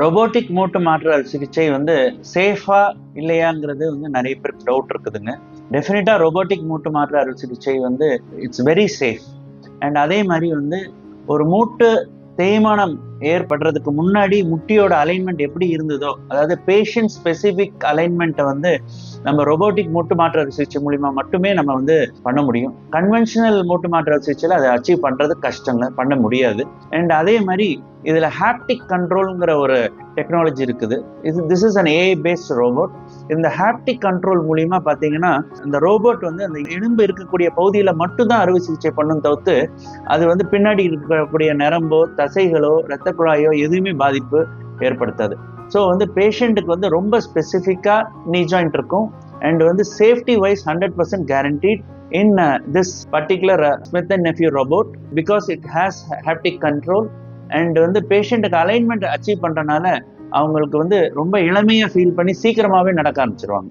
Robotic மூட்டு மாற்று சிகிச்சை வந்து சேஃபா இல்லையாங்கிறது வந்து நிறைய பேருக்கு டவுட் இருக்குதுங்க. டெஃபினட்டா ரொபோட்டிக் மூட்டு மாற்று அறுவை சிகிச்சை வந்து இட்ஸ் வெரி சேஃப். அண்ட் அதே மாதிரி வந்து ஒரு மூட்டு தேய்மானம் ஏற்படுறதுக்கு முன்னாடி முட்டியோட அலைன்மெண்ட் எப்படி இருந்ததோ, அதாவது பேஷண்ட் ஸ்பெசிபிக் அலைன்மெண்ட்டை வந்து நம்ம ரொபோட்டிக் மூட்டு மாற்று அறுவை சிகிச்சை மூலிமா மட்டுமே நம்ம வந்து பண்ண முடியும். கன்வென்ஷனல் மூட்டு மாற்று அறுவை சிகிச்சையில் அதை அச்சீவ் பண்ணுறது கஷ்டங்க, பண்ண முடியாது. அண்ட் அதே மாதிரி இதில் ஹாப்டிக் கண்ட்ரோல்ங்கிற ஒரு டெக்னாலஜி இருக்குது. This is an AI paste robot. இந்த ஹாப்டிக் கண்ட்ரோல் மூலிமா பார்த்தீங்கன்னா இந்த ரோபோட் வந்து அந்த எலும்பு இருக்கக்கூடிய பகுதியில் மட்டும்தான் அறுவை சிகிச்சை பண்ணும் தவிர்த்து அது வந்து பின்னாடி இருக்கக்கூடிய நரம்போ தசைகளோ இரத்த குழாயோ எதுவுமே பாதிப்பு ஏற்படுத்தாது. ஸோ வந்து பேஷண்ட்டுக்கு வந்து ரொம்ப ஸ்பெசிஃபிக்காக நீ ஜாயிண்ட் இருக்கும். அண்ட் வந்து safety wise 100% guaranteed in this particular Smith & Nephew robot because it has haptic control. And வந்து பேஷண்ட்டுக்கு அலைன்மெண்ட் அச்சீவ் பண்ணுறனால அவங்களுக்கு வந்து ரொம்ப இளமையாக ஃபீல் பண்ணி சீக்கிரமாகவே நடக்க ஆரம்பிச்சிருவாங்க.